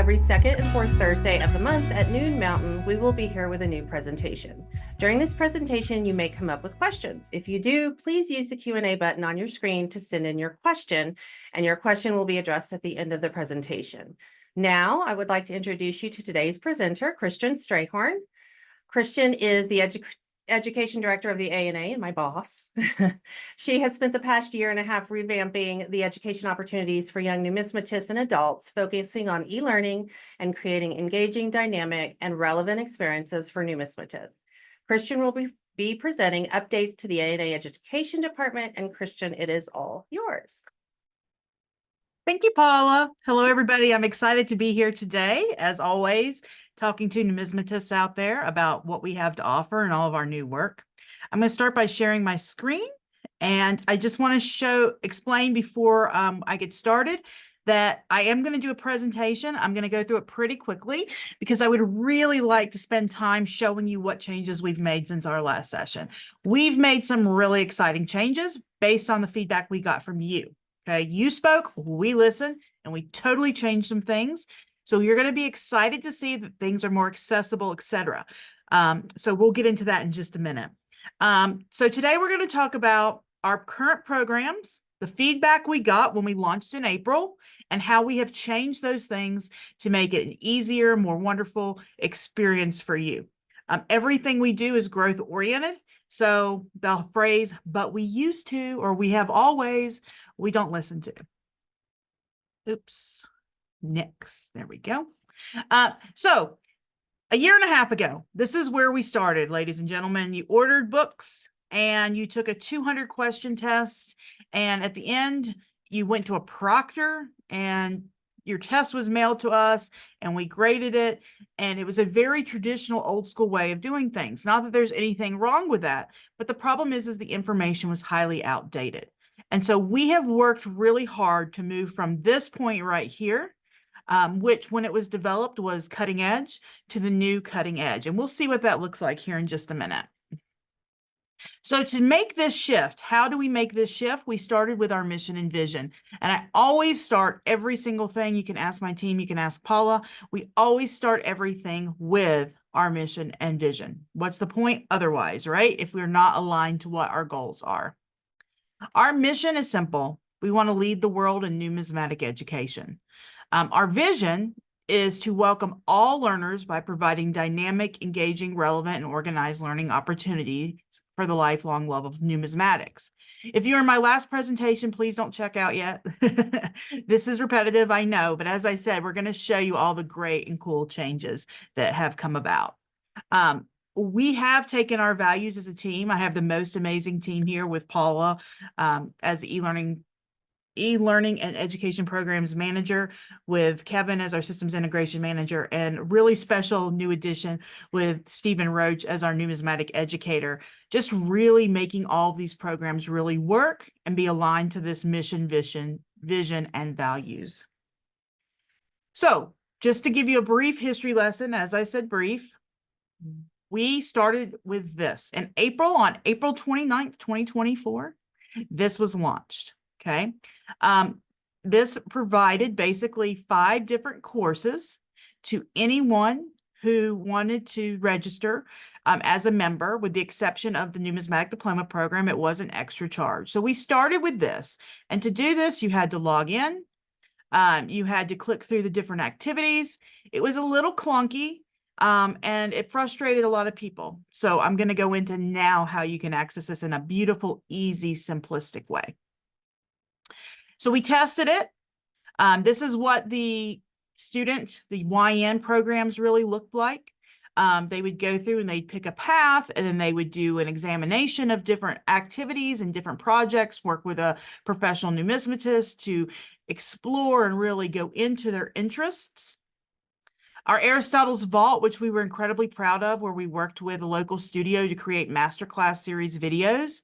Every second and fourth Thursday of the month at noon Mountain, we will be here with a new presentation. During this presentation, you may come up with questions. If you do, please use the Q&A button on your screen to send in your question, and your question will be addressed at the end of the presentation. Now, I would like to introduce you to today's presenter, Christian Strayhorn. Christian is the Education Director of the ANA and my boss. She has spent the past year and a half revamping the education opportunities for young numismatists and adults, focusing on e-learning and creating engaging, dynamic, and relevant experiences for numismatists. Christian will be presenting updates to the ANA Education Department, and Christian, it is all yours. Thank you, Paula. Hello, everybody. I'm excited to be here today, as always, talking to numismatists out there about what we have to offer and all of our new work. I'm going to start by sharing my screen, and I just want to explain before I get started that I am going to do a presentation. I'm going to go through it pretty quickly because I would really like to spend time showing you what changes we've made since our last session. We've made some really exciting changes based on the feedback we got from you. Okay, you spoke, we listened, and we totally changed some things. So you're going to be excited to see that things are more accessible, etc. So we'll get into that in just a minute. So today we're going to talk about our current programs, the feedback we got when we launched in April, and how we have changed those things to make it an easier, more wonderful experience for you. Everything we do is growth oriented. So the phrase, but we used to, or we have always, we don't listen to. Oops. Next. There we go. So a year and a half ago, this is where we started, ladies and gentlemen. You ordered books and you took a 200 question test. And at the end, you went to a proctor and your test was mailed to us and we graded it. And it was a very traditional old school way of doing things. Not that there's anything wrong with that, but the problem is the information was highly outdated. And so we have worked really hard to move from this point right here, which when it was developed was cutting edge, to the new cutting edge. And we'll see what that looks like here in just a minute. So to make this shift, how do we make this shift? We started with our mission and vision. And I always start every single thing. You can ask my team, you can ask Paula. We always start everything with our mission and vision. What's the point otherwise, right? If we're not aligned to what our goals are. Our mission is simple. We want to lead the world in numismatic education. Our vision is to welcome all learners by providing dynamic, engaging, relevant, and organized learning opportunities for the lifelong love of numismatics. If you're in my last presentation, please don't check out yet. This is repetitive, I know, but as I said, we're going to show you all the great and cool changes that have come about. We have taken our values as a team. I have the most amazing team here with Paula as the e-learning and education programs manager, with Kevin as our systems integration manager, and really special new addition with Stephen Roach as our numismatic educator, just really making all of these programs really work and be aligned to this mission, vision, and values. So just to give you a brief history lesson, as I said, brief, we started with this in April, on April 29th, 2024, this was launched. Okay. This provided basically 5 different courses to anyone who wanted to register as a member, with the exception of the Numismatic Diploma program. It was an extra charge. So we started with this. And to do this, you had to log in. You had to click through the different activities. It was a little clunky. And it frustrated a lot of people. So I'm going to go into now how you can access this in a beautiful, easy, simplistic way. So we tested it. This is what the YN programs really looked like. They would go through and they'd pick a path, and then they would do an examination of different activities and different projects, work with a professional numismatist to explore and really go into their interests. Our Aristotle's Vault, which we were incredibly proud of, where we worked with a local studio to create masterclass series videos,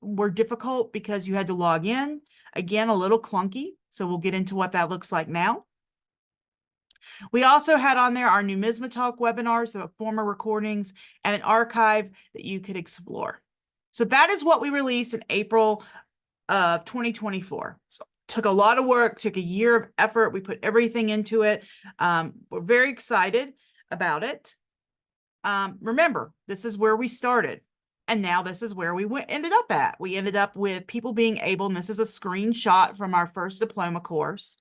were difficult because you had to log in. Again, a little clunky. So we'll get into what that looks like now. We also had on there our NumismaTalk webinars, so former recordings, and an archive that you could explore. So that is what we released in April of 2024. So took a lot of work, took a year of effort. We put everything into it. We're very excited about it. Remember, this is where we started. And now this is where we ended up at. We ended up with people being able, and this is a screenshot from our first diploma course.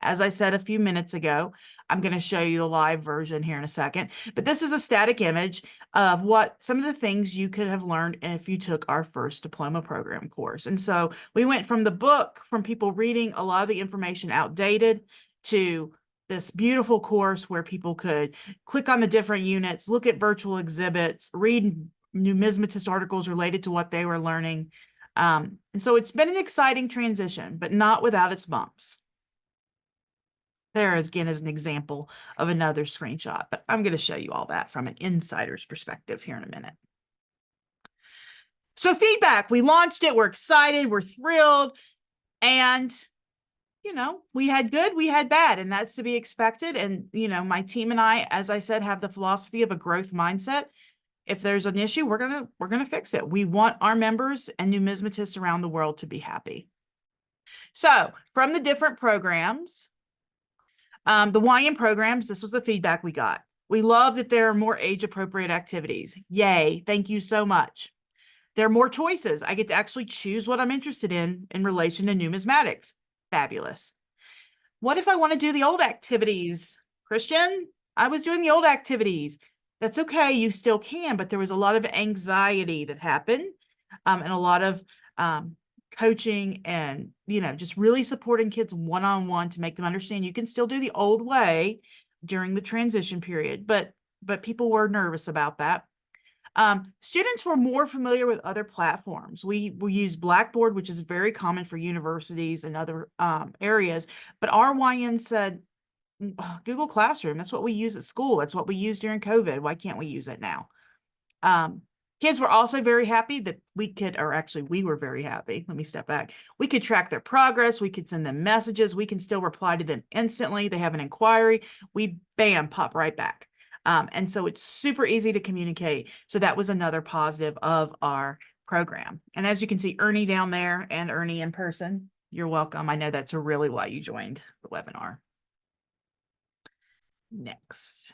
As I said a few minutes ago, I'm going to show you the live version here in a second. But this is a static image of what some of the things you could have learned if you took our first diploma program course. And so we went from the book, from people reading a lot of the information outdated, to this beautiful course where people could click on the different units, look at virtual exhibits, read numismatist articles related to what they were learning. And so it's been an exciting transition, but not without its bumps. There again is an example of another screenshot, but I'm going to show you all that from an insider's perspective here in a minute. So feedback, we launched it, we're excited, we're thrilled, and you know, we had good, we had bad, and that's to be expected. And, you know, my team and I, as I said, have the philosophy of a growth mindset. If there's an issue, we're going to fix it. We want our members and numismatists around the world to be happy. So from the different programs, the YN programs, this was the feedback we got. We love that there are more age-appropriate activities. Yay, thank you so much. There are more choices. I get to actually choose what I'm interested in relation to numismatics. Fabulous. What if I want to do the old activities? Christian, I was doing the old activities. That's okay, you still can, but there was a lot of anxiety that happened, and a lot of coaching and, you know, just really supporting kids one-on-one to make them understand you can still do the old way during the transition period, but people were nervous about that. Students were more familiar with other platforms. We use Blackboard, which is very common for universities and other areas, but our YN said, Google Classroom, that's what we use at school. That's what we use during COVID. Why can't we use it now? Kids were also very happy that we could, or actually we were very happy. Let me step back. We could track their progress. We could send them messages. We can still reply to them instantly. They have an inquiry. We, bam, pop right back. And so it's super easy to communicate. So that was another positive of our program. And as you can see, Ernie down there and Ernie in person, you're welcome. I know that's really why you joined the webinar. Next.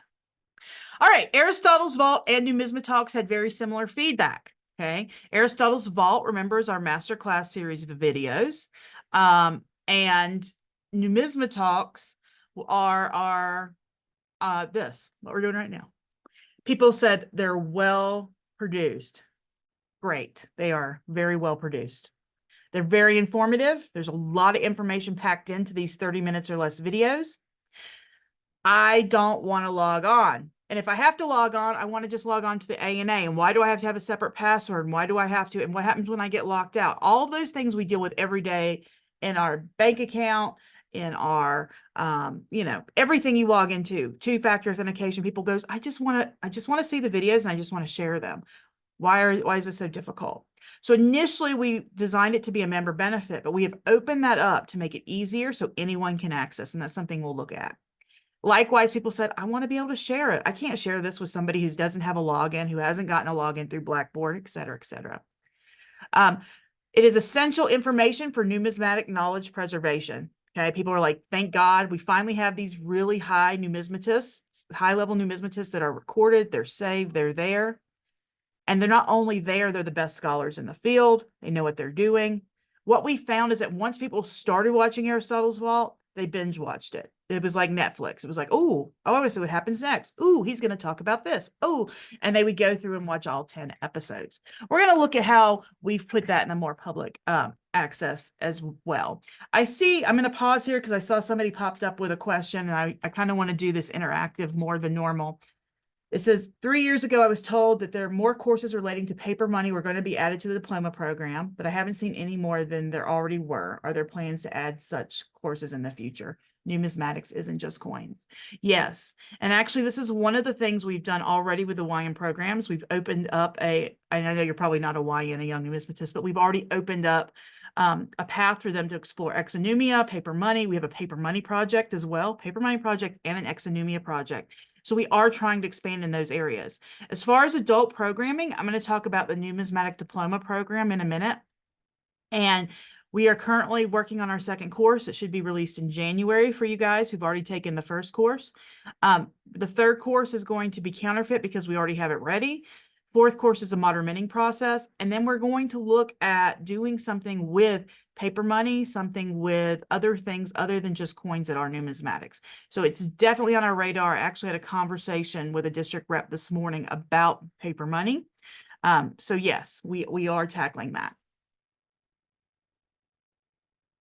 All right, Aristotle's Vault and NumismaTalks had very similar feedback. Okay, Aristotle's Vault, remember, is our masterclass series of videos. And NumismaTalks are our this, what we're doing right now. People said they're well produced. Great. They are very well produced. They're very informative. There's a lot of information packed into these 30 minutes or less videos. I don't want to log on. And if I have to log on, I want to just log on to the ANA. And why do I have to have a separate password? And why do I have to? And what happens when I get locked out? All of those things we deal with every day in our bank account, in our, you know, everything you log into, two-factor authentication. People goes, I just want to see the videos and I just want to share them. Why is this so difficult? So initially we designed it to be a member benefit, but we have opened that up to make it easier so anyone can access. And that's something we'll look at. Likewise, people said, I want to be able to share it. I can't share this with somebody who doesn't have a login, who hasn't gotten a login through Blackboard, et cetera, et cetera. It is essential information for numismatic knowledge preservation. Okay, people are like, thank God we finally have these really high numismatists, high-level numismatists that are recorded, they're saved, they're there. And they're not only there, they're the best scholars in the field. They know what they're doing. What we found is that once people started watching Aristotle's Vault, they binge watched it. It was like Netflix. It was like, oh, I want to see what happens next. Oh, he's going to talk about this. Oh, and they would go through and watch all 10 episodes. We're going to look at how we've put that in a more public access as well. I'm going to pause here because I saw somebody popped up with a question, and I kind of want to do this interactive more than normal. It says, 3 years ago, I was told that there are more courses relating to paper money were going to be added to the diploma program, but I haven't seen any more than there already were. Are there plans to add such courses in the future? Numismatics isn't just coins. Yes. And actually, this is one of the things we've done already with the YN programs. We've opened up I know you're probably not a YN, a young numismatist, but we've already opened up a path for them to explore exonumia, paper money. We have a paper money project as well, paper money project and an exonumia project. So we are trying to expand in those areas. As far as adult programming, I'm going to talk about the Numismatic Diploma program in a minute. And We are currently working on our second course. It should be released in January for you guys who've already taken the first course. The third course is going to be counterfeit because we already have it ready. Fourth course is a modern minting process. And then we're going to look at doing something with paper money, something with other things other than just coins at our numismatics. So it's definitely on our radar. I actually had a conversation with a district rep this morning about paper money. So yes, we are tackling that.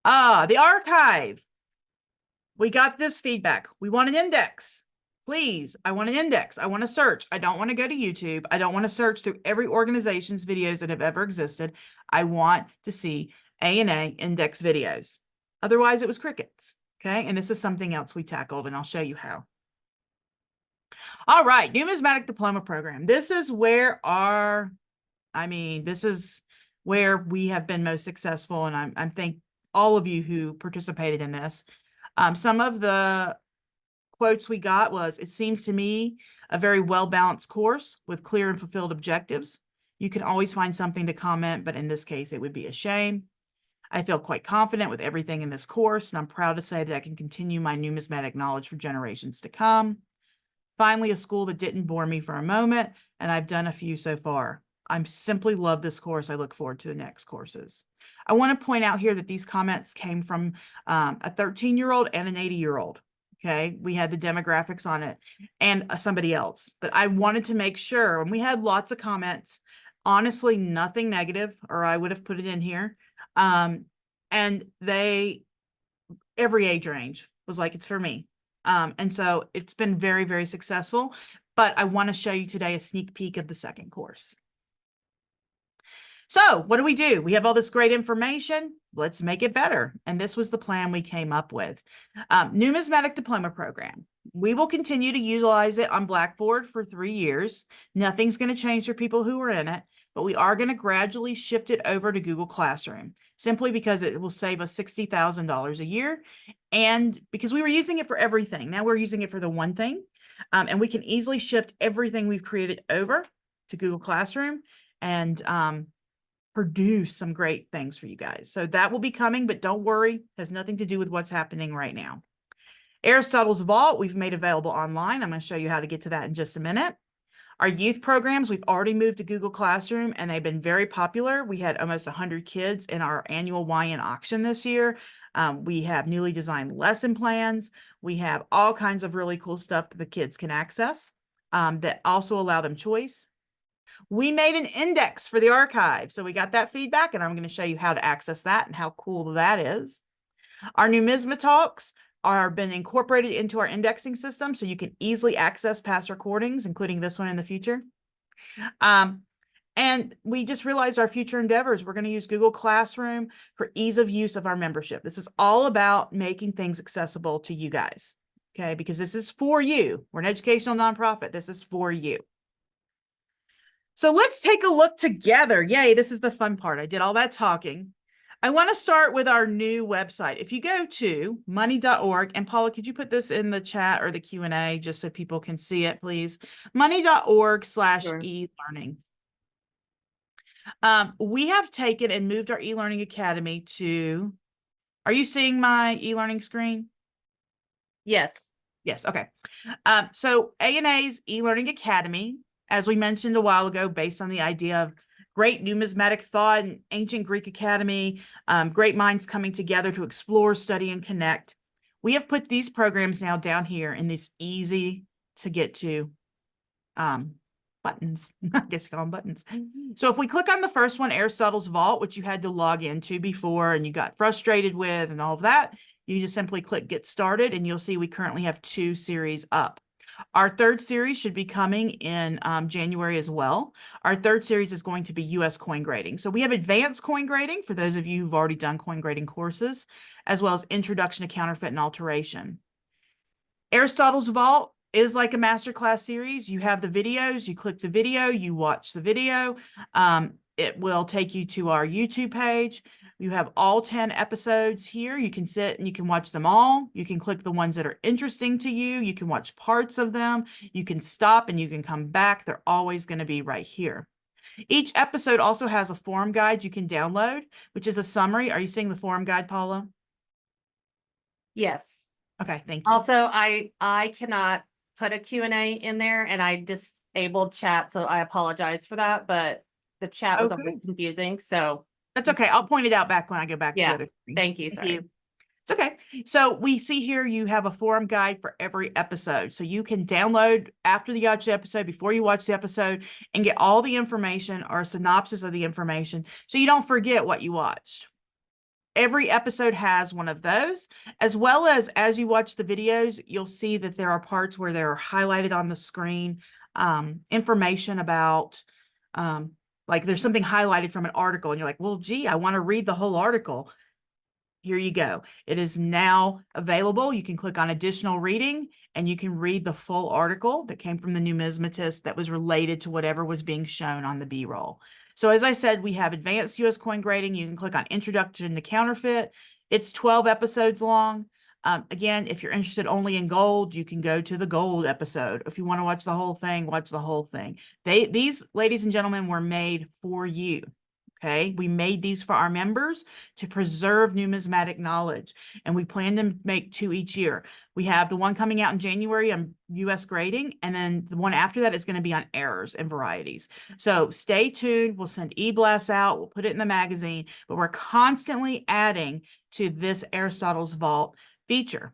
The archive. We got this feedback. We want an index. Please, I want an index. I want to search. I don't want to go to YouTube. I don't want to search through every organization's videos that have ever existed. I want to see A&A index videos. Otherwise, it was crickets. Okay, and this is something else we tackled, and I'll show you how. All right, Numismatic Diploma Program. This is where this is where we have been most successful, and I'm thank all of you who participated in this. Some of the quotes we got was, "It seems to me a very well-balanced course with clear and fulfilled objectives. You can always find something to comment, but in this case, it would be a shame. I feel quite confident with everything in this course, and I'm proud to say that I can continue my numismatic knowledge for generations to come. Finally, a school that didn't bore me for a moment, and I've done a few so far. I simply love this course. I look forward to the next courses." I want to point out here that these comments came from a 13-year-old and an 80-year-old. Okay, we had the demographics on it and somebody else, but I wanted to make sure, and we had lots of comments, honestly, nothing negative, or I would have put it in here. And every age range was like, it's for me. And so it's been very, very successful, but I want to show you today a sneak peek of the second course. So what do? We have all this great information. Let's make it better. And this was the plan we came up with. Numismatic Diploma Program. We will continue to utilize it on Blackboard for 3 years. Nothing's going to change for people who are in it, but we are going to gradually shift it over to Google Classroom, simply because it will save us $60,000 a year. And because we were using it for everything, now we're using it for the one thing. And we can easily shift everything we've created over to Google Classroom and produce some great things for you guys. So that will be coming, but don't worry, has nothing to do with what's happening right now. Aristotle's Vault, we've made available online. I'm going to show you how to get to that in just a minute. Our youth programs, we've already moved to Google Classroom, and they've been very popular. We had almost 100 kids in our annual YN auction this year. We have newly designed lesson plans. We have all kinds of really cool stuff that the kids can access that also allow them choice. We made an index for the archive. So we got that feedback, and I'm going to show you how to access that and how cool that is. Our NumismaTalks are been incorporated into our indexing system, so you can easily access past recordings, including this one in the future. And we just realized our future endeavors. We're going to use Google Classroom for ease of use of our membership. This is all about making things accessible to you guys, okay? Because this is for you. We're an educational nonprofit. This is for you. So let's take a look together. Yay, this is the fun part. I did all that talking. I want to start with our new website. If you go to money.org, and Paula, could you put this in the chat or the Q&A just so people can see it, please? Money.org/eLearning. We have taken and moved our eLearning Academy to, are you seeing my eLearning screen? Yes. Yes, okay. So A&A's eLearning Academy, as we mentioned a while ago, based on the idea of great numismatic thought and ancient Greek academy, great minds coming together to explore, study, and connect. We have put these programs now down here in this easy to get to buttons. I guess you call them buttons. So if we click on the first one, Aristotle's Vault, which you had to log into before and you got frustrated with and all of that, you just simply click Get Started, and you'll see we currently have 2 series up. Our third series should be coming in January as well. Our third series is going to be U.S. coin grading. So we have advanced coin grading for those of you who've already done coin grading courses, as well as introduction to counterfeit and alteration. Aristotle's Vault is like a masterclass series. You have the videos, you click the video, you watch the video. It will take you to our YouTube page. You have all 10 episodes here. You can sit and you can watch them all. You can click the ones that are interesting to you. You can watch parts of them. You can stop and you can come back. They're always going to be right here. Each episode also has a forum guide you can download, which is a summary. Are you seeing the forum guide, Paula? Yes. Okay, thank you. Also, I cannot put a Q&A in there, and I disabled chat, so I apologize for that, but the chat was always Okay. confusing, so That's okay. I'll point it out back when I go back to the yeah. other screen. Thank you. Thank Sorry. you. It's okay. So we see here you have a forum guide for every episode. So you can download after you watch the episode, before you watch the episode, and get all the information or a synopsis of the information so you don't forget what you watched. Every episode has one of those, as well as you watch the videos, you'll see that there are parts where they're highlighted on the screen, information about, like there's something highlighted from an article and you're like, well, gee, I want to read the whole article. Here you go. It is now available. You can click on additional reading and you can read the full article that came from the Numismatist that was related to whatever was being shown on the B-roll. So as I said, we have advanced US coin grading. You can click on introduction to counterfeit. It's 12 episodes long. Again, if you're interested only in gold, you can go to the gold episode. If you want to watch the whole thing, watch the whole thing. These, ladies and gentlemen, were made for you. Okay, we made these for our members to preserve numismatic knowledge, and we plan to make 2 each year. We have the one coming out in January on US grading, and then the one after that is going to be on errors and varieties. So stay tuned. We'll send e-blasts out. We'll put it in the magazine, but we're constantly adding to this Aristotle's Vault feature.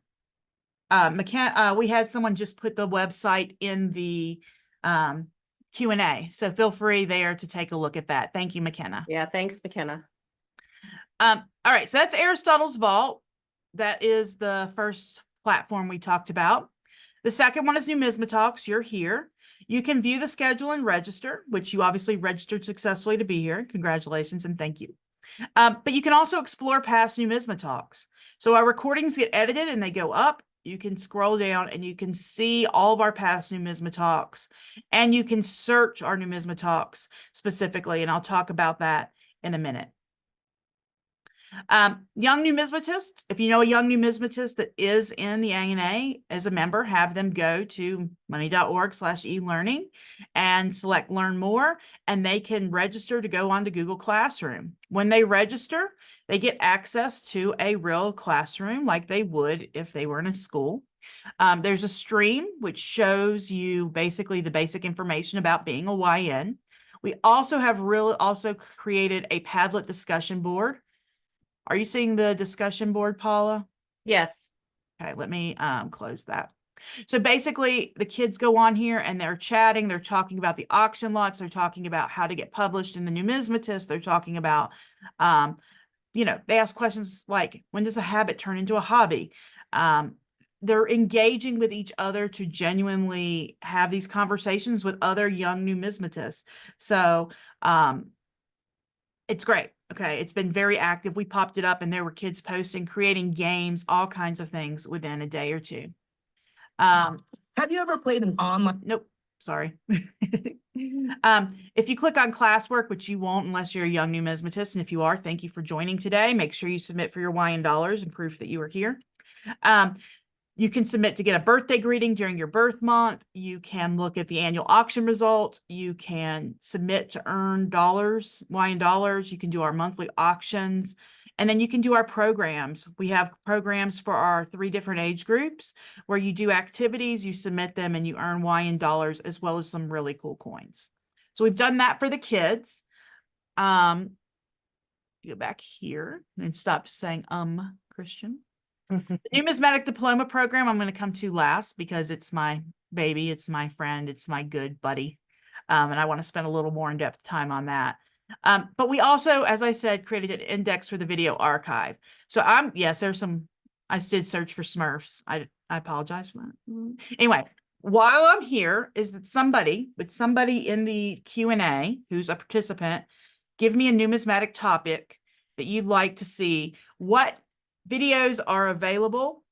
We had someone just put the website in the Q&A. So feel free there to take a look at that. Thank you, McKenna. Yeah, thanks, McKenna. All right, so that's Aristotle's Vault. That is the first platform we talked about. The second one is NumismaTalks. You're here. You can view the schedule and register, which you obviously registered successfully to be here. Congratulations and thank you. But you can also explore past NumismaTalks. So our recordings get edited and they go up. You can scroll down and you can see all of our past NumismaTalks, and you can search our NumismaTalks specifically, and I'll talk about that in a minute. Young numismatists, if you know a young numismatist that is in the ANA as a member, have them go to money.org/eLearning and select Learn More, and they can register to go on to Google Classroom. When they register, they get access to a real classroom like they would if they were in a school. There's a stream which shows you basically the basic information about being a YN. We also have created a Padlet discussion board. Are you seeing the discussion board, Paula? Yes. Okay, let me close that. So basically, the kids go on here and they're chatting. They're talking about the auction lots. They're talking about how to get published in the Numismatist. They're talking about, they ask questions like, when does a habit turn into a hobby? They're engaging with each other to genuinely have these conversations with other young numismatists. So it's great. Okay, it's been very active. We popped it up and there were kids posting, creating games, all kinds of things within a day or two. Have you ever played an online? Nope, sorry. If you click on classwork, which you won't unless you're a young numismatist, and if you are, thank you for joining today. Make sure you submit for your YN dollars and proof that you are here. You can submit to get a birthday greeting during your birth month. You can look at the annual auction results. You can submit to earn dollars, YN dollars. You can do our monthly auctions. And then you can do our programs. We have programs for our 3 different age groups where you do activities, you submit them, and you earn YN dollars as well as some really cool coins. So we've done that for the kids. Go back here and stop saying, Christian. The Numismatic Diploma program I'm going to come to last because it's my baby, it's my friend, it's my good buddy. And I want to spend a little more in-depth time on that. But we also, as I said, created an index for the video archive. So yes, there's some, I did search for Smurfs. I apologize for that. Anyway, while I'm here is that somebody in the Q&A who's a participant, give me a numismatic topic that you'd like to see. What videos are available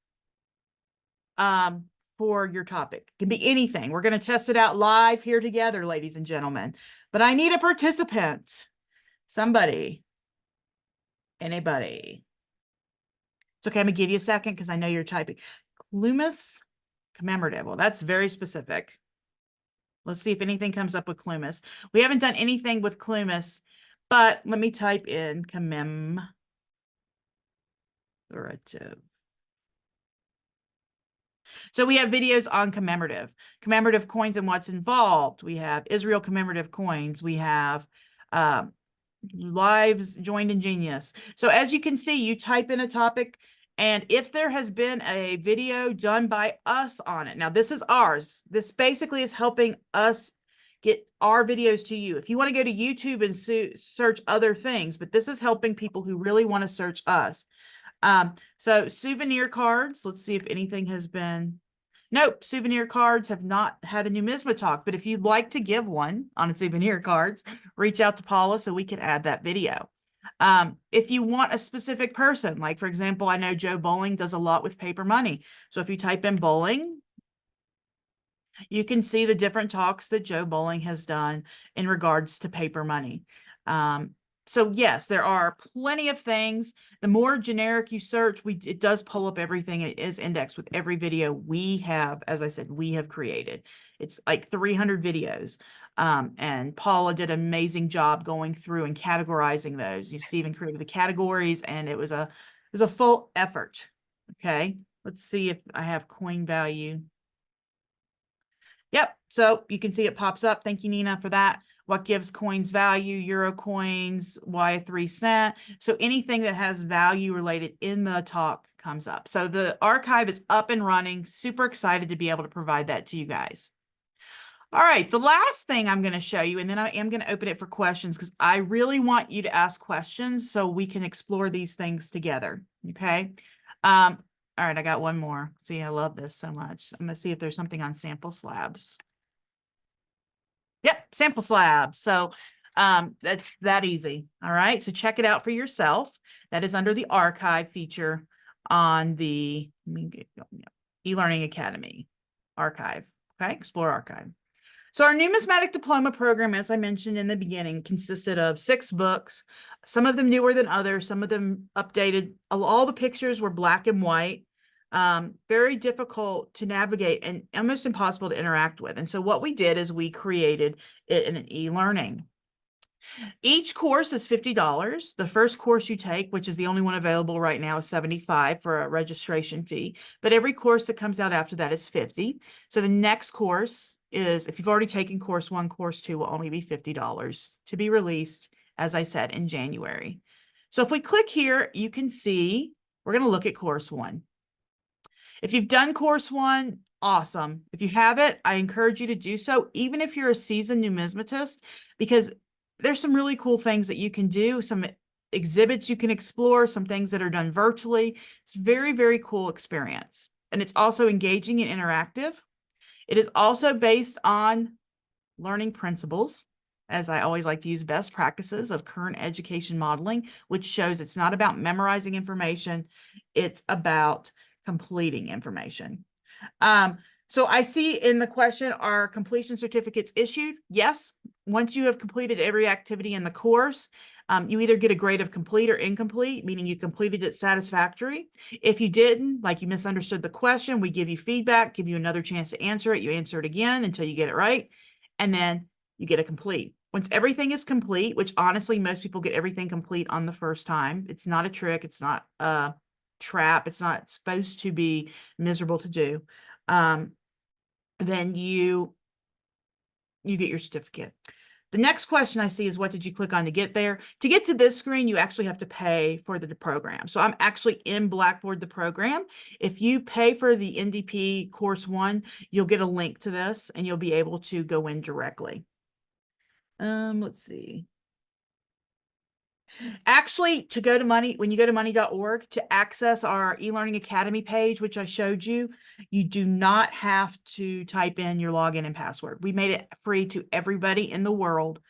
for your topic? It can be anything. We're going to test it out live here together, ladies and gentlemen. But I need a participant. Somebody. Anybody. It's okay. I'm going to give you a second because I know you're typing. Loomis commemorative. Well, that's very specific. Let's see if anything comes up with Clumis. We haven't done anything with Clumis, but let me type in commemorative. So we have videos on commemorative coins and what's involved. We have Israel commemorative coins. We have lives joined in Genius. So as you can see, you type in a topic, and if there has been a video done by us on it, now this is ours. This basically is helping us get our videos to you. If you want to go to YouTube and search other things, but this is helping people who really want to search us. So souvenir cards, let's see if anything has been. Nope, souvenir cards have not had a Numisma talk, but if you'd like to give one on a souvenir cards, reach out to Paula so we can add that video. If you want a specific person, like for example, I know Joe Bowling does a lot with paper money. So if you type in bowling, you can see the different talks that Joe Bowling has done in regards to paper money. So yes, there are plenty of things. The more generic you search, it does pull up everything. It is indexed with every video we have, as I said, we have created. It's like 300 videos. And Paula did an amazing job going through and categorizing those. You see, even created the categories, and it was a full effort. Okay, let's see if I have coin value. Yep, so you can see it pops up. Thank you, Nina, for that. What gives coins value? Euro coins, why 3 cent? So anything that has value related in the talk comes up. So the archive is up and running. Super excited to be able to provide that to you guys. All right, the last thing I'm going to show you, and then I am going to open it for questions because I really want you to ask questions so we can explore these things together, okay? All right, I got one more. See, I love this so much. I'm going to see if there's something on sample slabs. Yep, sample slabs. So that's that easy. All right, so check it out for yourself. That is under the archive feature on the eLearning Academy archive. Okay, Explore Archive. So our Numismatic Diploma program, as I mentioned in the beginning, consisted of 6 books, some of them newer than others, some of them updated. All the pictures were black and white, very difficult to navigate and almost impossible to interact with. And so what we did is we created it in an e-learning. Each course is $50. The first course you take, which is the only one available right now, is $75 for a registration fee. But every course that comes out after that is $50. So the next course is, if you've already taken course 1, course 2 will only be $50 to be released, as I said, in January. So if we click here, you can see we're going to look at course 1. If you've done course 1, awesome. If you haven't, I encourage you to do so, even if you're a seasoned numismatist, because there's some really cool things that you can do, some exhibits you can explore, some things that are done virtually. It's very, very cool experience. And it's also engaging and interactive. It is also based on learning principles, as I always like to use best practices of current education modeling, which shows it's not about memorizing information, it's about completing information. So I see in the question, are completion certificates issued? Yes. Once you have completed every activity in the course, you either get a grade of complete or incomplete, meaning you completed it satisfactory. If you didn't, like you misunderstood the question, we give you feedback, give you another chance to answer it. You answer it again until you get it right, and then you get a complete. Once everything is complete, which honestly, most people get everything complete on the first time. It's not a trick. It's not a trap. It's not supposed to be miserable to do. Then you get your certificate. The next question I see is, what did you click on to get there? To get to this screen, you actually have to pay for the program. So I'm actually in Blackboard, the program. If you pay for the NDP course 1, you'll get a link to this and you'll be able to go in directly. Let's see. Actually, to go to money, when you go to money.org to access our eLearning Academy page, which I showed you, you do not have to type in your login and password. We made it free to everybody in the world,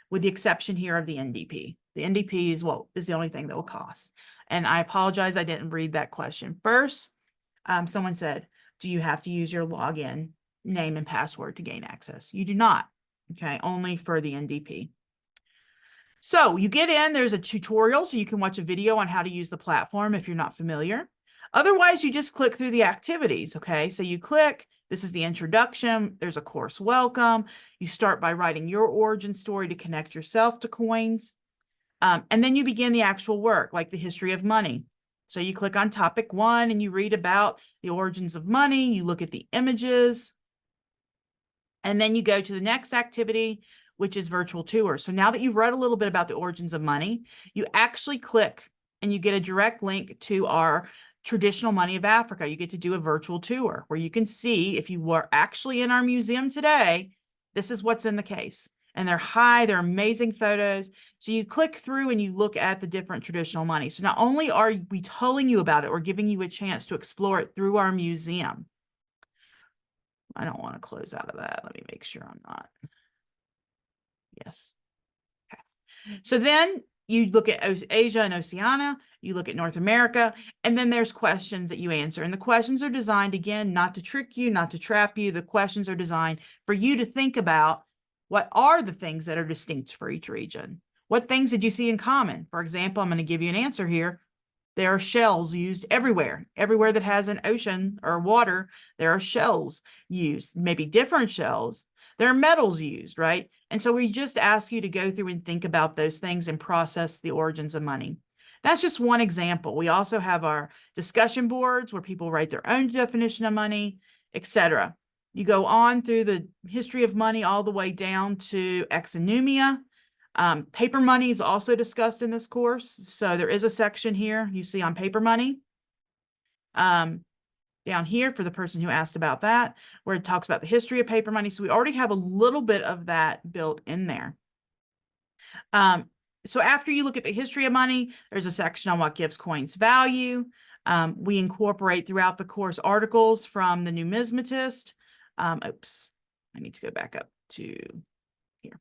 with the exception here of the NDP. The NDP is the only thing that will cost. And I apologize, I didn't read that question first. Someone said, do you have to use your login name and password to gain access? You do not. Okay, only for the NDP. So you get in, there's a tutorial, so you can watch a video on how to use the platform if you're not familiar. Otherwise, you just click through the activities, okay? So you click, This is the introduction. There's a course welcome. You start by writing your origin story to connect yourself to coins. And then you begin the actual work, like the history of money. So you click on topic 1 and you read about the origins of money. You look at the images. And then you go to the next activity, which is virtual tour. So now that you've read a little bit about the origins of money, you actually click and you get a direct link to our traditional money of Africa. You get to do a virtual tour where you can see, if you were actually in our museum today, this is what's in the case. And they're amazing photos. So you click through and you look at the different traditional money. So not only are we telling you about it, we're giving you a chance to explore it through our museum. I don't want to close out of that. Let me make sure I'm not. Yes. Okay. So then you look at Asia and Oceania, you look at North America, and then there's questions that you answer. And the questions are designed, again, not to trick you, not to trap you. The questions are designed for you to think about, what are the things that are distinct for each region? What things did you see in common? For example, I'm going to give you an answer here. There are shells used everywhere. Everywhere that has an ocean or water, there are shells used, maybe different shells. There are metals used, right? And so we just ask you to go through and think about those things and process the origins of money. That's just one example. We also have our discussion boards where people write their own definition of money, etc. You go on through the history of money all the way down to exonumia. Paper money is also discussed in this course. So there is a section here you see on paper money. Down here for the person who asked about that, where it talks about the history of paper money. So we already have a little bit of that built in there. So after you look at the history of money, there's a section on what gives coins value. We incorporate throughout the course articles from the Numismatist. Oops, I need to go back up to here.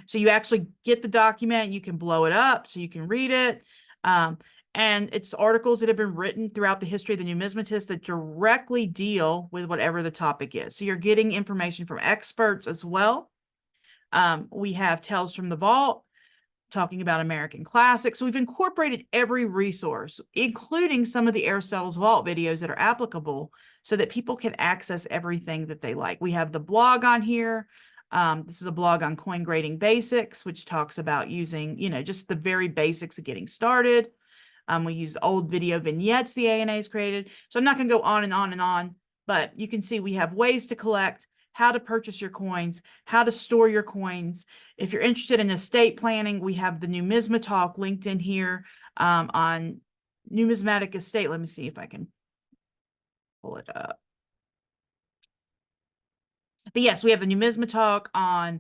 So you actually get the document, you can blow it up so you can read it. And it's articles that have been written throughout the history of the Numismatists that directly deal with whatever the topic is. So you're getting information from experts as well. We have Tales from the Vault, talking about American classics. So we've incorporated every resource, including some of the Aristotle's Vault videos that are applicable so that people can access everything that they like. We have the blog on here. This is a blog on coin grading basics, which talks about using, just the very basics of getting started. We use old video vignettes the ANA's created. So I'm not going to go on and on and on, but you can see we have ways to collect, how to purchase your coins, how to store your coins. If you're interested in estate planning, we have the NumismaTalk linked in here on Numismatic Estate. Let me see if I can pull it up. But yes, we have the NumismaTalk on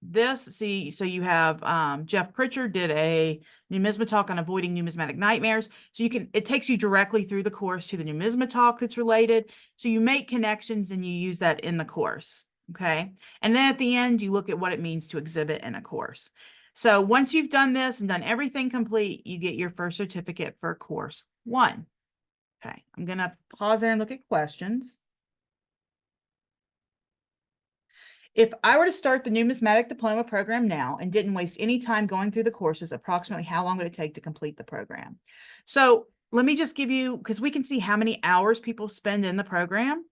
this. See, so you have Jeff Pritchard did a NumismaTalk on avoiding numismatic nightmares. So it takes you directly through the course to the NumismaTalk that's related. So you make connections and you use that in the course. Okay. And then at the end, you look at what it means to exhibit in a course. So once you've done this and done everything complete, you get your first certificate for course 1. Okay. I'm going to pause there and look at questions. If I were to start the Numismatic Diploma program now and didn't waste any time going through the courses, approximately how long would it take to complete the program? So let me just give you, because we can see how many hours people spend in the program.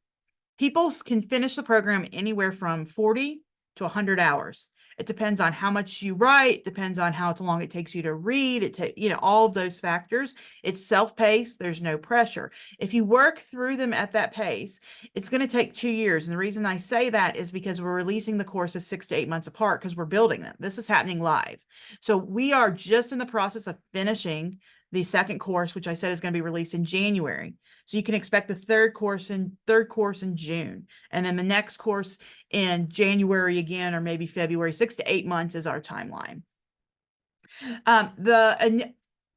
People can finish the program anywhere from 40 to 100 hours. It depends on how much you write, depends on how long it takes you to read, all of those factors. It's self-paced, there's no pressure. If you work through them at that pace, it's going to take 2 years. And the reason I say that is because we're releasing the courses 6 to 8 months apart because we're building them. This is happening live. So we are just in the process of finishing the second course, which I said is going to be released in January. So you can expect the third course in June, and then the next course in January again, or maybe February. 6 to 8 months is our timeline. In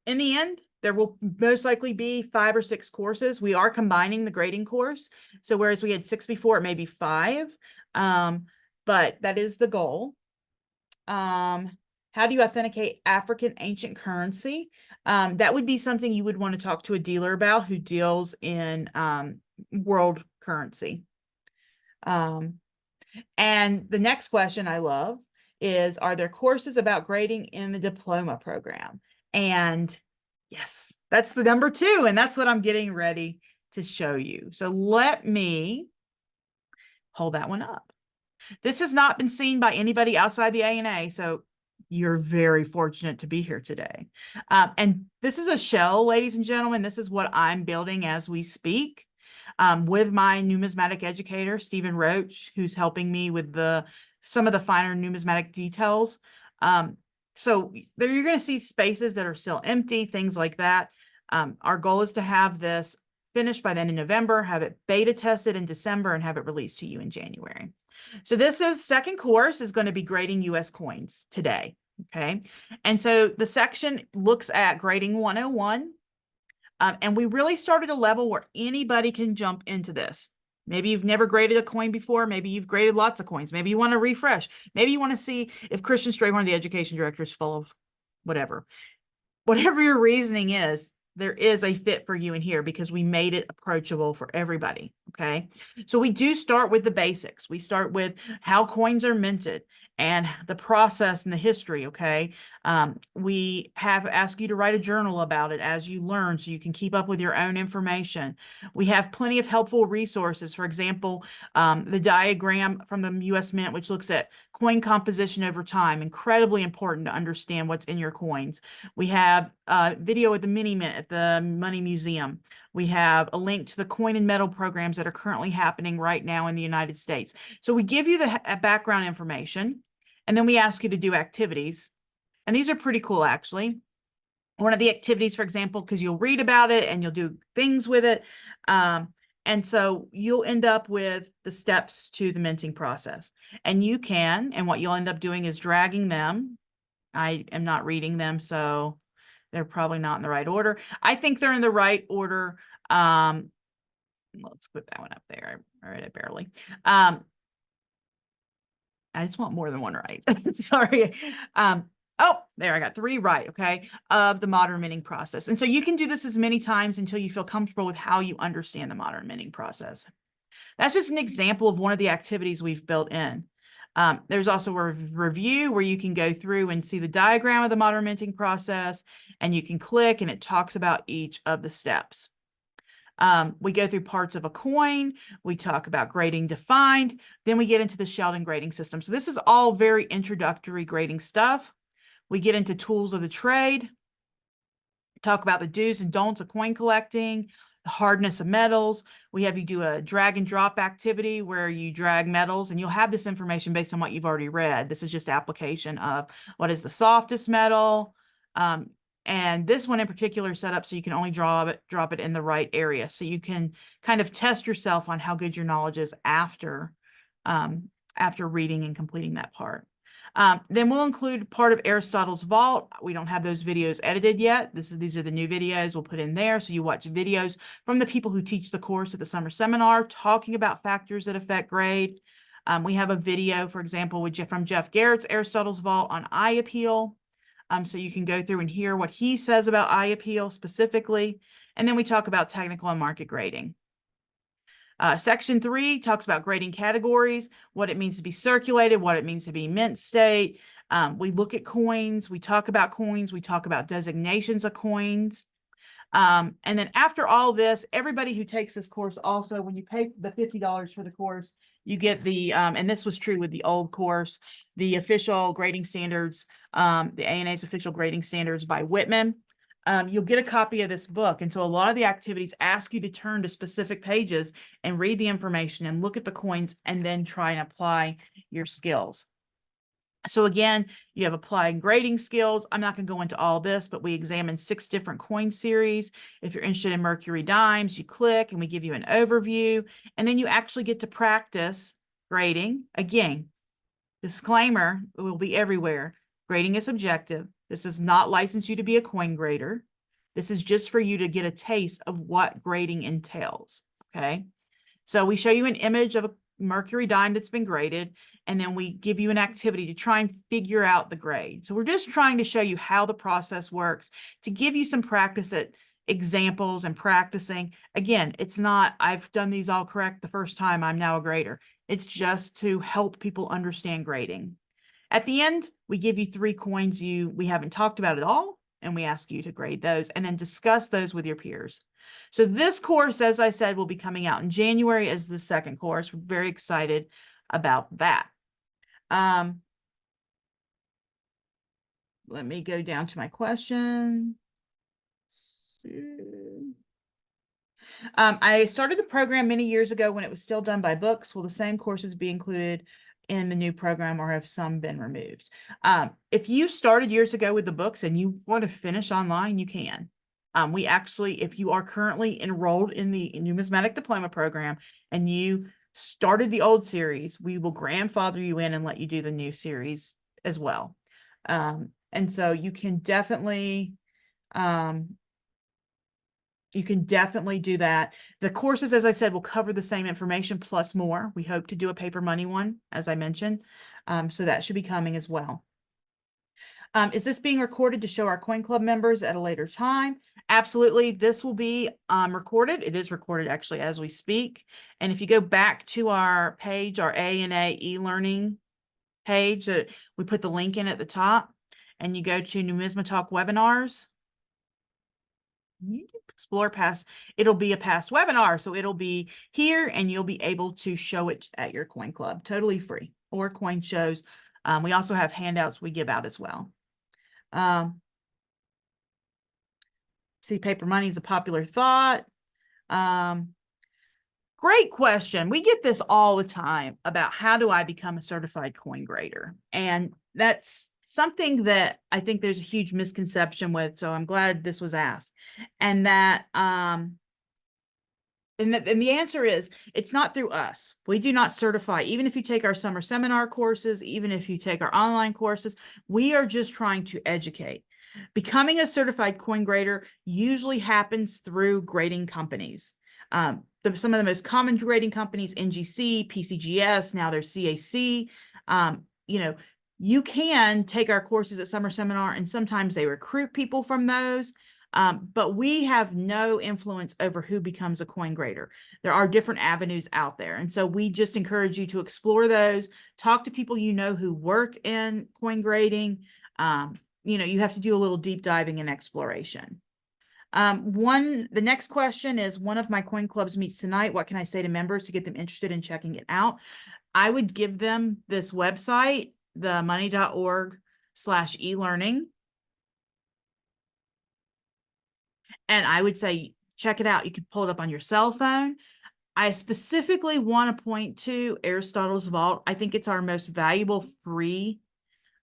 the end, there will most likely be 5 or 6 courses. We are combining the grading course. So whereas we had 6 before, it may be 5, but that is the goal. How do you authenticate African ancient currency? That would be something you would want to talk to a dealer about who deals in world currency. And the next question I love is, are there courses about grading in the diploma program? And yes, that's the number 2. And that's what I'm getting ready to show you. So let me hold that one up. This has not been seen by anybody outside the ANA, so you're very fortunate to be here today. And this is a shell, ladies and gentlemen. This is what I'm building as we speak with my numismatic educator, Stephen Roach, who's helping me with some of the finer numismatic details. So there you're going to see spaces that are still empty, things like that. Our goal is to have this finished by the end of November, have it beta tested in December, and have it released to you in January. So this is second course is going to be grading US coins today. Okay. And so the section looks at grading 101. And we really started a level where anybody can jump into this. Maybe you've never graded a coin before. Maybe you've graded lots of coins. Maybe you want to refresh. Maybe you want to see if Christian Strayhorn, the education director, is full of whatever. Whatever your reasoning is, there is a fit for you in here because we made it approachable for everybody. Okay. So we do start with the basics. We start with how coins are minted and the process and the history. Okay. We have asked you to write a journal about it as you learn so you can keep up with your own information. We have plenty of helpful resources. For example, the diagram from the US Mint, which looks at coin composition over time, incredibly important to understand what's in your coins. We have a video at the Mini Mint at the Money Museum. We have a link to the coin and metal programs that are currently happening right now in the United States. So we give you the background information, and then we ask you to do activities. And these are pretty cool, actually. One of the activities, for example, because you'll read about it and you'll do things with it. And so you'll end up with the steps to the minting process. And you can, and what you'll end up doing is dragging them. I am not reading them, so they're probably not in the right order. I think they're in the right order. Let's put that one up there. All right, I barely. I just want more than one right. Sorry. Oh, there, I got 3 right, okay, of the modern minting process. And so you can do this as many times until you feel comfortable with how you understand the modern minting process. That's just an example of one of the activities we've built in. There's also a review where you can go through and see the diagram of the modern minting process, and you can click and it talks about each of the steps. We go through parts of a coin. We talk about grading defined. Then we get into the Sheldon grading system. So this is all very introductory grading stuff. We get into tools of the trade, talk about the do's and don'ts of coin collecting, the hardness of metals. We have you do a drag and drop activity where you drag metals, and you'll have this information based on what you've already read. This is just application of what is the softest metal. And this one in particular is set up so you can only drop it in the right area. So you can kind of test yourself on how good your knowledge is after reading and completing that part. Then we'll include part of Aristotle's Vault. We don't have those videos edited yet. These are the new videos we'll put in there. So you watch videos from the people who teach the course at the summer seminar talking about factors that affect grade. We have a video, for example, from Jeff Garrett's Aristotle's Vault on eye appeal. So you can go through and hear what he says about eye appeal specifically. And then we talk about technical and market grading. Section 3 talks about grading categories, what it means to be circulated, what it means to be mint state. We look at coins, we talk about designations of coins. And then after all this, everybody who takes this course also, when you pay the $50 for the course, you get the, and this was true with the old course, the official grading standards, the ANA's official grading standards by Whitman. You'll get a copy of this book. And so a lot of the activities ask you to turn to specific pages and read the information and look at the coins and then try and apply your skills. So again, you have applying grading skills. I'm not going to go into all this, but we examine 6 different coin series. If you're interested in Mercury dimes, you click and we give you an overview, and then you actually get to practice grading. Again, disclaimer, it will be everywhere. Grading is subjective. This does not license you to be a coin grader. This is just for you to get a taste of what grading entails, okay? So we show you an image of a Mercury dime that's been graded, and then we give you an activity to try and figure out the grade. So we're just trying to show you how the process works, to give you some practice at examples and practicing. Again, it's not, I've done these all correct the first time, I'm now a grader. It's just to help people understand grading. At the end, we give you 3 coins we haven't talked about at all, and we ask you to grade those and then discuss those with your peers. So this course, as I said, will be coming out in January as the second course. We're very excited about that. Let me go down to my question. I started the program many years ago when it was still done by books. Will the same courses be included in the new program, or have some been removed? If you started years ago with the books and you want to finish online, you can. We actually, if you are currently enrolled in the Numismatic Diploma program and you started the old series, we will grandfather you in and let you do the new series as well. And so you can definitely do that. The courses, as I said, will cover the same information plus more. We hope to do a paper money one, as I mentioned. So that should be coming as well. Is this being recorded to show our Coin Club members at a later time? Absolutely. This will be recorded. It is recorded actually as we speak. And if you go back to our page, our A&A eLearning page, we put the link in at the top, and you go to NumismaTalk webinars. You can explore past, it'll be a past webinar. So it'll be here and you'll be able to show it at your Coin Club, totally free, or coin shows. We also have handouts we give out as well. See, paper money is a popular thought. Great question. We get this all the time about how do I become a certified coin grader? And that's something that I think there's a huge misconception with. So I'm glad this was asked. And that, and the answer is, it's not through us. We do not certify. Even if you take our summer seminar courses, even if you take our online courses, we are just trying to educate. Becoming a certified coin grader usually happens through grading companies. Some of the most common grading companies, NGC, PCGS, now there's CAC. You know, you can take our courses at summer seminar, and sometimes they recruit people from those. But we have no influence over who becomes a coin grader. There are different avenues out there. And so we just encourage you to explore those, talk to people you know who work in coin grading. You know, you have to do a little deep diving and exploration. The next question is, one of my coin clubs meets tonight. What can I say to members to get them interested in checking it out? I would give them this website, themoney.org/eLearning. And I would say, check it out. You can pull it up on your cell phone. I specifically want to point to Aristotle's Vault. I think it's our most valuable, free,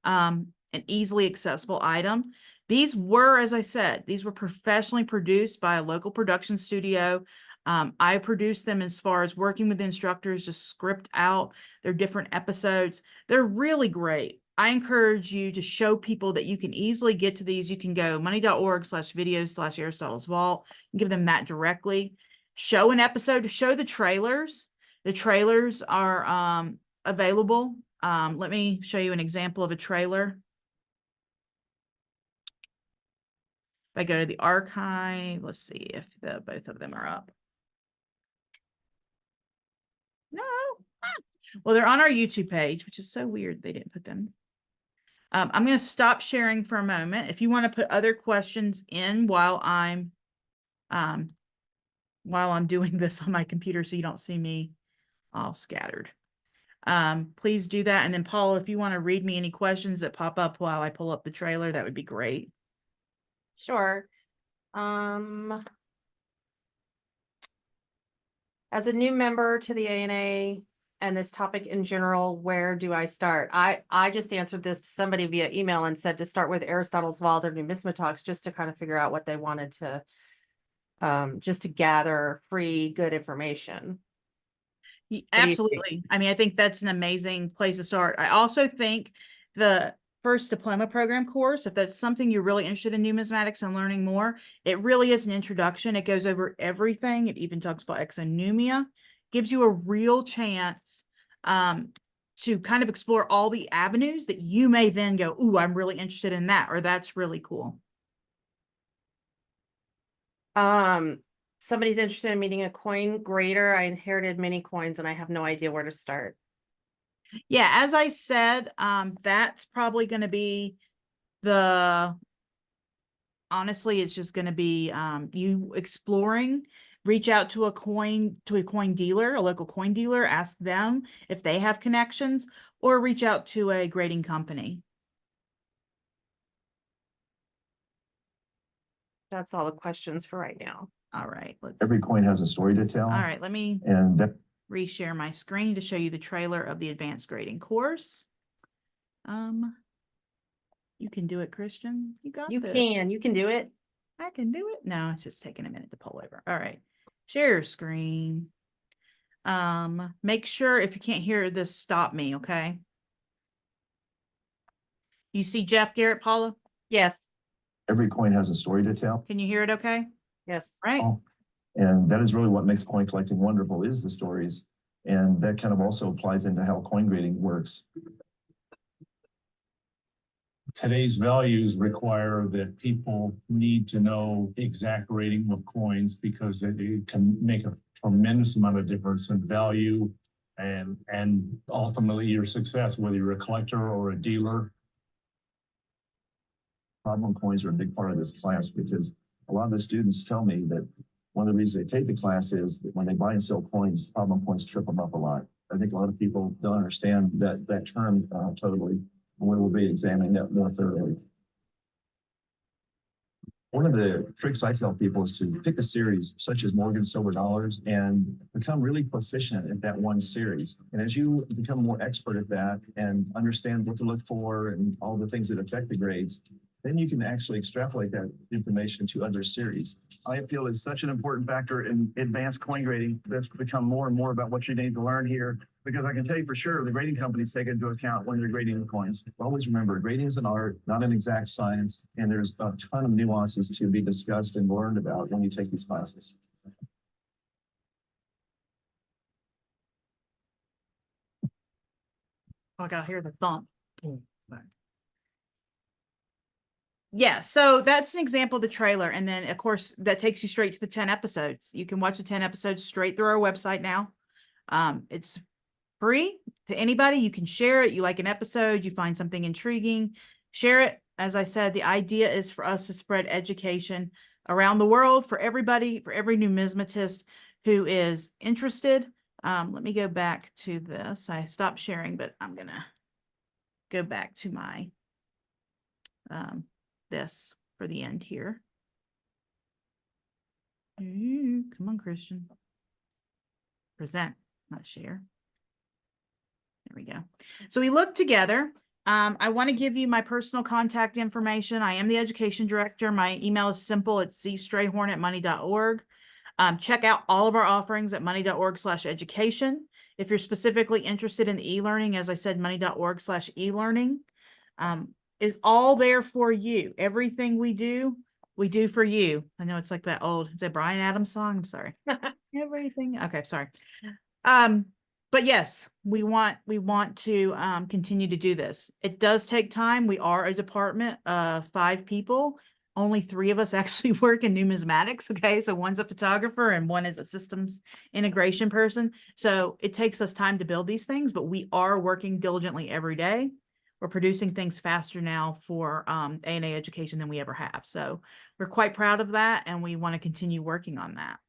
and easily accessible item. These were, as I said, these were professionally produced by a local production studio. I produced them as far as working with instructors to script out their different episodes. They're really great. I encourage you to show people that you can easily get to these. You can go money.org/videos/Aristotle's Vault and give them that directly. Show an episode, show the trailers. The trailers are available. Let me show you an example of a trailer. If I go to the archive, let's see if both of them are up. No. Well, they're on our YouTube page, which is so weird they didn't put them. I'm going to stop sharing for a moment. If you want to put other questions in while I'm doing this on my computer so you don't see me all scattered, please do that. And then Paula, if you want to read me any questions that pop up while I pull up the trailer, that would be great. Sure. As a new member to the ANA and this topic in general, where do I start? I just answered this to somebody via email and said to start with Aristotle's Vault or NumismaTalks, just to kind of figure out what they wanted to, just to gather free, good information. Absolutely. I mean, I think that's an amazing place to start. I also think the first diploma program course, if that's something you're really interested in numismatics and learning more, it really is an introduction. It goes over everything. It even talks about exonumia, gives you a real chance to kind of explore all the avenues that you may then go, ooh, I'm really interested in that, or that's really cool. Somebody's interested in meeting a coin grader. I inherited many coins and I have no idea where to start. Yeah, as I said, that's probably going to be the honestly, it's just going to be you exploring. Reach out to a coin dealer, a local coin dealer, ask them if they have connections, or reach out to a grading company. That's all the questions for right now. All right, let's. Every coin has a story to tell. All right, let me And that reshare my screen to show you the trailer of the advanced grading course. You can do it, Christian. You got this. You can do it. I can do it. No, it's just taking a minute to pull over. All right. Share your screen. Make sure if you can't hear this, stop me, okay? You see Jeff Garrett, Paula? Yes. every coin has a story to tell. Can you hear it okay? Yes. Right? Oh, and that is really what makes coin collecting wonderful, is the stories. And that kind of also applies into how coin grading works. Today's values require that people need to know exact rating of coins, because it can make a tremendous amount of difference in value and ultimately your success, whether you're a collector or a dealer. Problem coins are a big part of this class, because a lot of the students tell me that one of the reasons they take the class is that when they buy and sell coins, problem coins trip them up a lot. I think a lot of people don't understand that term totally. We will be examining that more thoroughly. One of the tricks I tell people is to pick a series such as Morgan Silver Dollars and become really proficient at that one series. And as you become more expert at that and understand what to look for and all the things that affect the grades, then you can actually extrapolate that information to other series. I feel is such an important factor in advanced coin grading. That's become more and more about what you need to learn here, because I can tell you for sure the grading companies take into account when they're grading the coins. Always remember, grading is an art, not an exact science, and there's a ton of nuances to be discussed and learned about when you take these classes. I gotta hear the thump. Yeah, so that's an example of the trailer. And then, of course, that takes you straight to the 10 episodes. You can watch the 10 episodes straight through our website now. It's free to anybody. You can share it. You like an episode, you find something intriguing, share it. As I said, the idea is for us to spread education around the world for everybody, for every numismatist who is interested. Let me go back to this. I stopped sharing, but I'm gonna go back to my this for the end here. Come on, Christian. Present, not share. There we go. So we look together. I want to give you my personal contact information. I am the education director. My email is simple. It's cstrayhorn@money.org. Check out all of our offerings at money.org/education. If you're specifically interested in e-learning, as I said, money.org/elearning is all there for you. Everything we do for you. I know it's like that old, is it Bryan Adams song? I'm sorry. Everything. Okay, sorry. But yes, we want to continue to do this. It does take time. We are a department of 5 people. Only 3 of us actually work in numismatics. Okay, so one's a photographer and one is a systems integration person. So it takes us time to build these things, but we are working diligently every day. We're producing things faster now for A&A education than we ever have. So we're quite proud of that, and we want to continue working on that.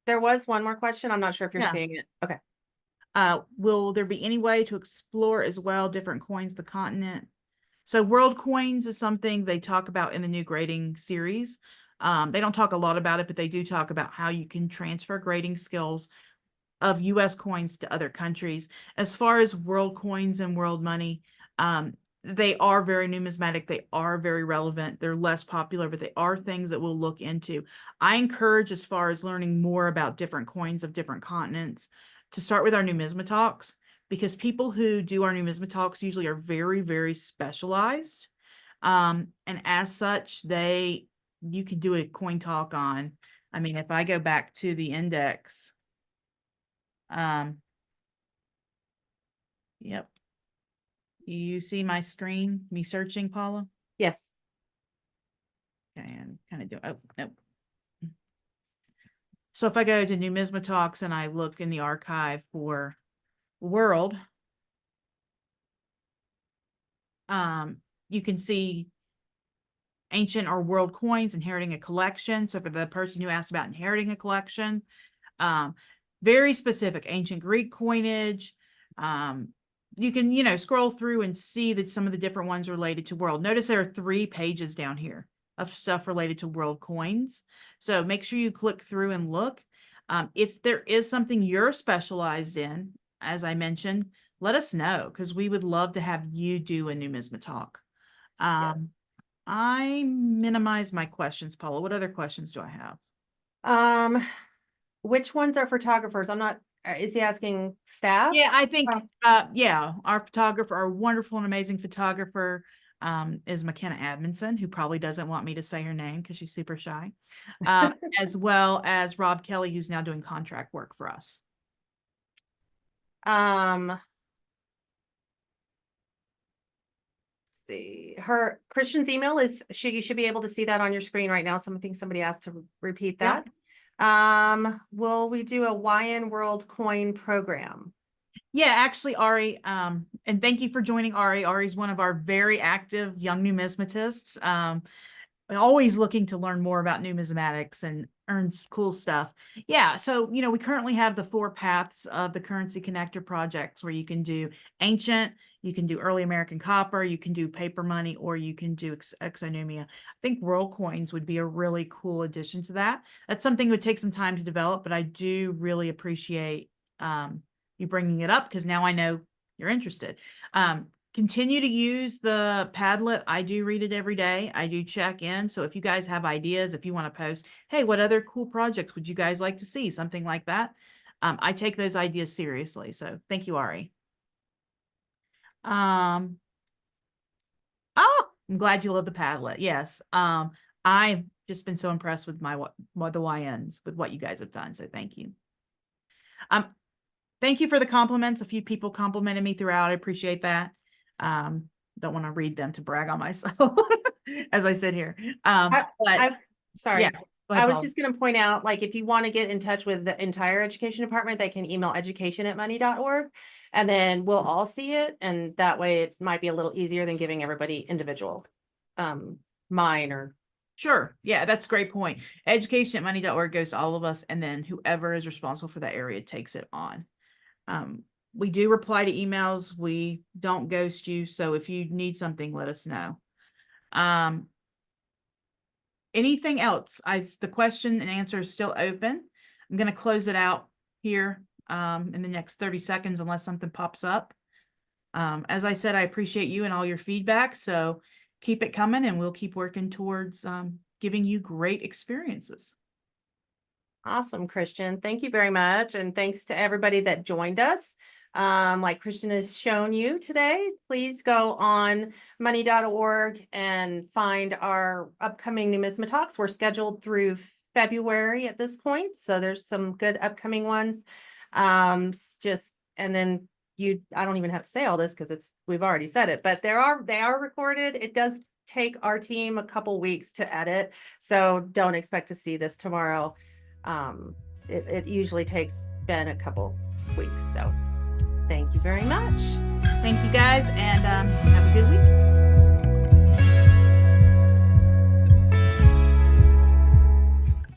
There was one more question. I'm not sure if you're Yeah. seeing it. Okay. Will there be any way to explore as well different coins, the continent? So world coins is something they talk about in the new grading series. They don't talk a lot about it, but they do talk about how you can transfer grading skills of US coins to other countries. As far as world coins and world money, they are very numismatic. They are very relevant. They're less popular, but they are things that we'll look into. I encourage, as far as learning more about different coins of different continents, to start with our NumismaTalks, because people who do our NumismaTalks usually are very, very specialized. And as such, you could do a coin talk on, I mean, if I go back to the index, yep. You see my screen, me searching, Paula? Yes. Okay, and kind of do, oh, nope. So if I go to NumismaTalks and I look in the archive for world, You can see ancient or world coins, inheriting a collection. So for the person who asked about inheriting a collection, very specific ancient Greek coinage. You can, scroll through and see that some of the different ones related to world. Notice there are 3 pages down here of stuff related to world coins. So make sure you click through and look. If there is something you're specialized in, as I mentioned, let us know, because we would love to have you do a Numisma talk. Yes. I minimize my questions, Paula. What other questions do I have? Which ones are photographers? I'm not, is he asking staff? Yeah, I think, Oh. yeah, our photographer, our wonderful and amazing photographer, is McKenna Admonson, who probably doesn't want me to say her name because she's super shy, as well as Rob Kelly, who's now doing contract work for us. Let's see, her Christian's email is, you should be able to see that on your screen right now. Somebody asked to repeat Yeah. that. Will we do a YN World Coin program? Yeah, actually, Ari, and thank you for joining Ari. Ari's one of our very active young numismatists. Always looking to learn more about numismatics and earn cool stuff. Yeah, so we currently have the 4 paths of the currency connector projects, where you can do ancient, you can do early American copper, you can do paper money, or you can do exonumia. I think world coins would be a really cool addition to that. That's something that would take some time to develop, but I do really appreciate you bringing it up, because now I know you're interested. Continue to use the Padlet. I do read it every day. I do check in. So if you guys have ideas, if you want to post, hey, what other cool projects would you guys like to see? Something like that. I take those ideas seriously. So thank you, Ari. Oh, I'm glad you love the Padlet. Yes. I've just been so impressed with the YNs, with what you guys have done. So thank you. Thank you for the compliments. A few people complimented me throughout. I appreciate that. Don't want to read them to brag on myself as I sit here. Sorry. Yeah, I was just going to point out, like, if you want to get in touch with the entire education department, they can email education@money.org, and then we'll all see it. And that way it might be a little easier than giving everybody individual mine or. Sure. Yeah, that's a great point. Education@money.org goes to all of us, and then whoever is responsible for that area takes it on. We do reply to emails. We don't ghost you. So if you need something, let us know. Anything else? The question and answer is still open. I'm going to close it out here in the next 30 seconds, unless something pops up. As I said, I appreciate you and all your feedback. So keep it coming, and we'll keep working towards giving you great experiences. Awesome, Christian. Thank you very much. And thanks to everybody that joined us. Like Christian has shown you today, please go on money.org and find our upcoming NumismaTalks. We're scheduled through February at this point, so there's some good upcoming ones. And then I don't even have to say all this because we've already said it, but they are recorded. It does take our team a couple weeks to edit, so don't expect to see this tomorrow. It usually takes Ben a couple weeks. So thank you very much. Thank you guys, and have a good week.